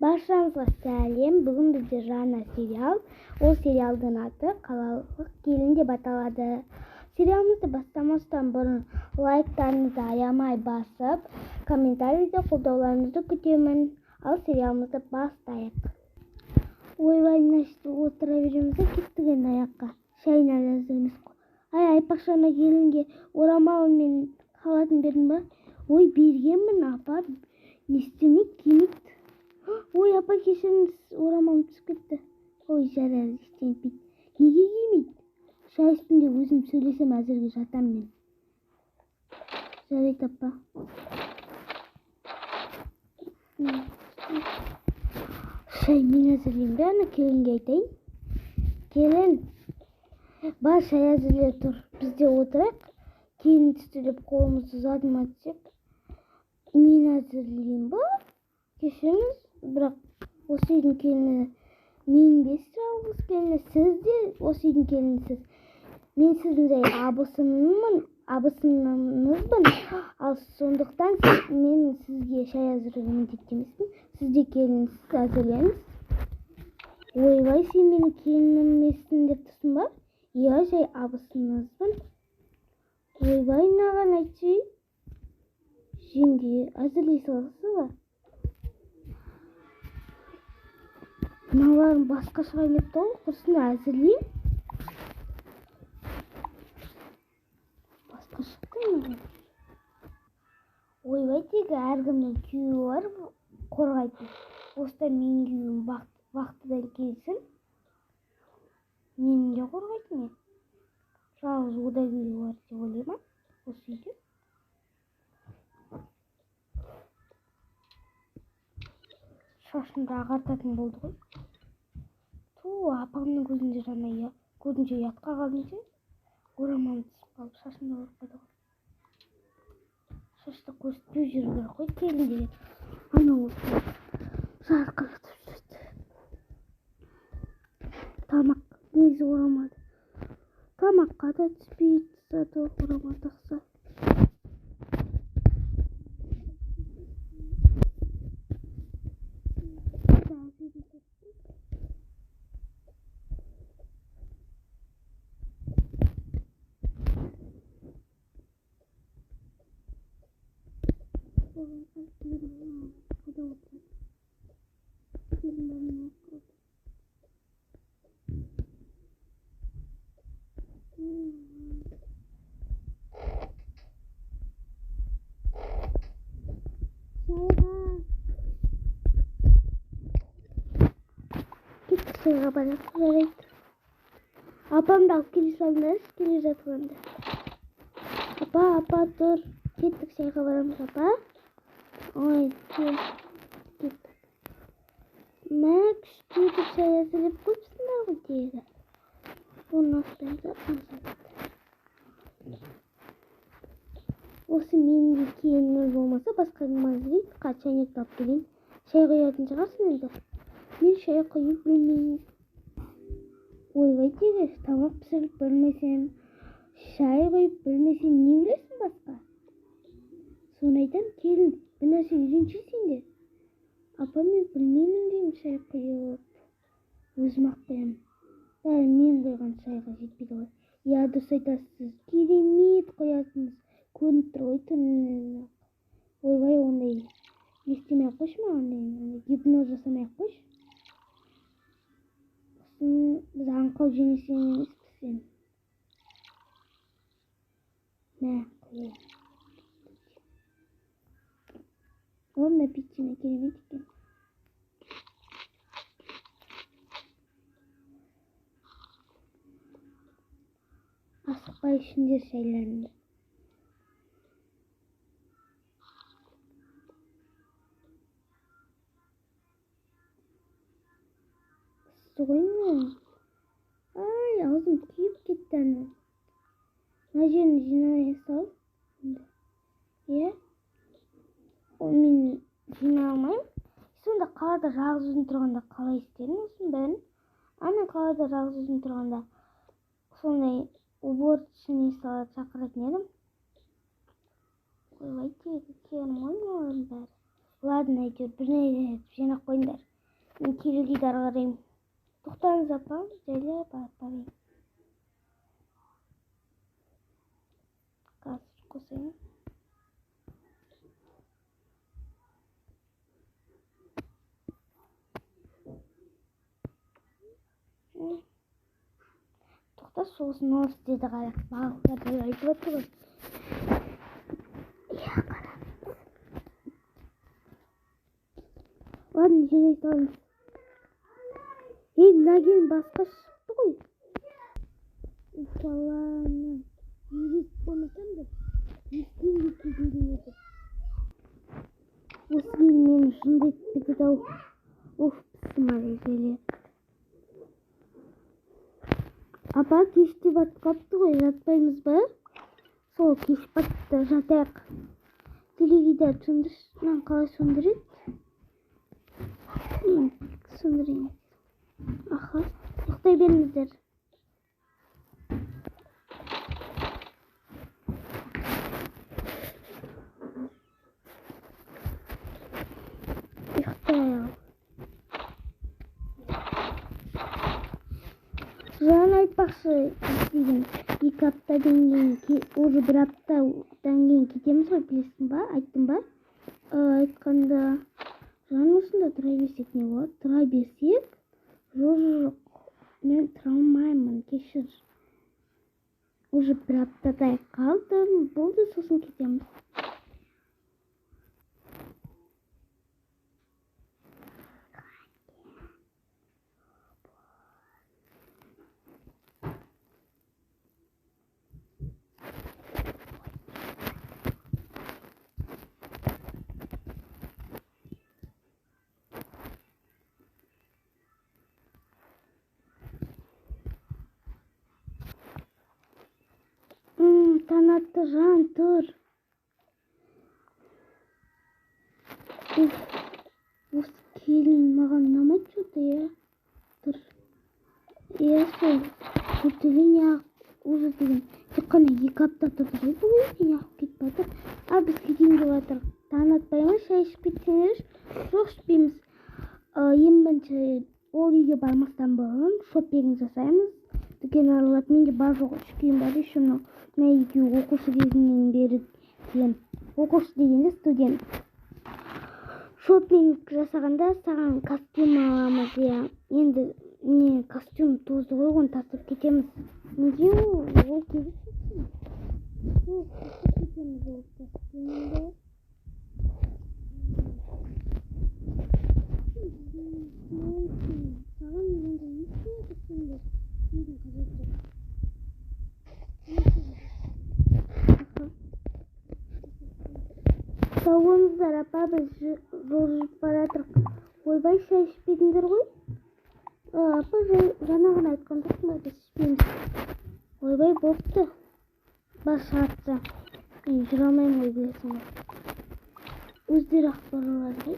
Баршаңызға сәлем. Бүгін бізде жаңа сериал. Ол сериалдың аты «Қалалық келін» деп аталады. Сериалымызды бастамастан бұрын лайктарыңызды аямай басып, комментарийде қолдауларыңызды күтемін. Ал сериалымызды бастайық. Ойбай, отыра береміз де кеттік енді аяққа. Шайын әлі әзір емес қой. Айпақшана келінге орамал мен халатын бердің ба? Ой, бергенмін, апа. Не істемейді, кимейді. Ой, апа, кешіріңіз, орамалым түсіп кетті. Ой, жарайды, ештеңе. Неге кимейді? Шай үстінде өзім сөйлесем, әзірге жатам мен. Жарайды, апа. Шай мен әзірлеймін бе, ана келінге айтайын. Келін, бар, шай әзірлеп тұр. Бізде отырайық. Келін түсті деп қолымызды ұзатма десек. Мен әзірлеймін ба? Кешіріңіз, бірақ осы үйдің келіні мен бес жалғыз келіні, сіз де осы үйдің келінісіз. Мен сіздің абысыныңызбын, ал сондықтан мен сізге шай әзірлеуге міндетті емеспін. Сіз де келінсіз, әзірленіз. Ойбай, сен менің келінім емессің деп тұрсың ба? Иә, жай абысыныңызбын. Ойбай, наған айтшы. Жеңге, әзірлей салғысы ба? Мыналарын басқаша қайнап тұр, құрсын әзірлеймін. Басқаша қайнап. Ойбай, тегі әркімнің күйеуі бар қорғайтын. Осыдан менің күйеуім вақтыдан келсін. Менің де қорғайтын не? Жалғыз ода күйеуі бар деп ойлаймын осы үйде. Шашымды ағартатын болды ғой. Апамның көзінде жаңа көзінше ұятқа қалдым сен. Орамалым түсіп қалып, шашымды ұрып қойды ғой. Шашты көрсетпеу жүру керек қой, келін деген. Анау жарқыратып жүреді. Тамақ негізі орамалды. Тамаққа да түспейді, зато орамал тақса. Şayға барып жарайды. Апамды алып келе салыңыз, келе жатқанда. Апа, тұр. Кеттік, шайға барамыз, апа. Ой, кеттік. Мә, күшті етіп шай әзірлеп қойыпсыңдар ғой тегі. Оны астайын. Осы менің де келінім болмаса, басқа мазырейді. Чайнекті алып келейін. Шай қоятын шығарсың енді. Мен шай қойып білмеймін. Ойбай, тегі тамақ пісіріп білмесем, шай қойып білмесем, не білесің басқа? Соны айтам, келін, бір нәрсе үйренші сен де. Апа, мен білмеймін деймін шай қойып. Өзім-ақ қоямын. Бәрі мен қойған шайға жетпейді ғой. Я, дұрыс айтасыз, керемет қоясыңыз. Көрініп тұр ғой түнінен. Ойбай, ондай естемей қойшы маған, гипноз жасамай қойшы. Біз аңқау жеңесен емеспіз сен. Мә, қойайын. Онда печенье керемет екен. Асықпай ішіндер шайларыңды. Қоймын. Ай, аузым күйіп кетті ана. Мына жерін жинай сал. Е? Мен жинай алмаймын. Сонда қалада жалғыз өзім тұрғанда қалай істедім осының бәрін? Ана қалада жалғыз өзім тұрғанда сондай уборочный салат шақыратын едім. Ойбай, тегі керім ғой мыналардың бәрі. Ладно, әйтеуір бір нәрсе жинап қойыңдар. Мен теледидар қараймын. Тоқтаңыз апа, жайлы барайын. Қазір қосайын. Тоқта, соғысын олыс деді қарап. Балықтарды айтып отыр ғой. Иә, қарап. Ладно, жинай салыңыз. Мына келін басқа шықты ғой. Уфаланы. Үйрек болмасам да, ескенге кезінде еді. Осы келін мені жындетіп кетеді-ау. Оф, пысыма резеле. Апа, кеш деп атып қалыпты ғой, жатпаймыз ба? Сол кеш батты, жатайық. Теледидар сөндірші, қалай сөндіреді? Сөндірейін. Аха, ұйықтай беріңіздер. Ұйықтай ал. Жаңа айтпақшы, естиген 2 аптадан кейін, уже 1 аптадан кейін кетеміз ғой, білесің ба? Айттым ба? Айтқанда, жаңа осында тұра берсек не болады? Тұра берсек? Жоқ, мен тұра алмаймын, кешір. Уже 1 аптадай қалдым, болды, сосын кетеміз. Танатты жан, тұр. Осы келін маған ұнамайды что-то, иә. Тұр. Иә, сол. Көптеген яғып, уже деген. Тек қана 2 апта тұрды ғой, бұл үйде яғып кетіп жатыр. Біз кетейін деп жатыр. Танатпай ма, шай ішіп кетсеңдерші? Жоқ, ішпейміз. Ең бірінші ол үйге бармастан бұрын шоппинг жасаймыз. Дүкен аралап, менде бар жоқ 3 киім бар, еще мына екеуі оқушы кезінен бері кием. Оқушы дегенде студент. Шоппинг жасағанда саған костюм аламыз, иә. Енді не костюм тозды ғой, оны тастап кетеміз. Неге ол керек шықсын? Сол тастап кетеміз ол костюмді. Саған енді ешкім костюмді киюдің қажеті жоқ. Сау болыңыздар, апа, біз жол жүріп бара жатырмыз. Ойбай, шай ішпедіңдер ғой? Апа, жаңа ғана айтқан жоқпын ба, біз ішпейміз. Ойбай, болыпты. Бас шығартса. Мен жүре алмаймын ғой, білесің ғой. Өздері ақпар алады ғой.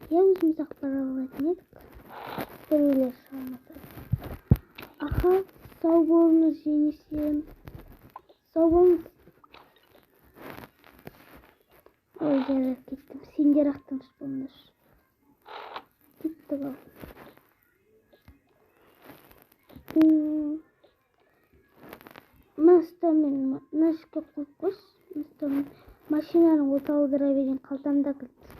Иә, өзіміз ақпар алатын едік. Біреулер шығармаса. Аха, сау болыңыз, жеңешем. Сау болыңыз. Ой, жарар, кеттім. Сендер ақтыңыз болыңдар. Кетті ғой. Мәстамен, мәшке қойып қойш. Мәстамен машинаның оталдыра берген қалтамда кілт.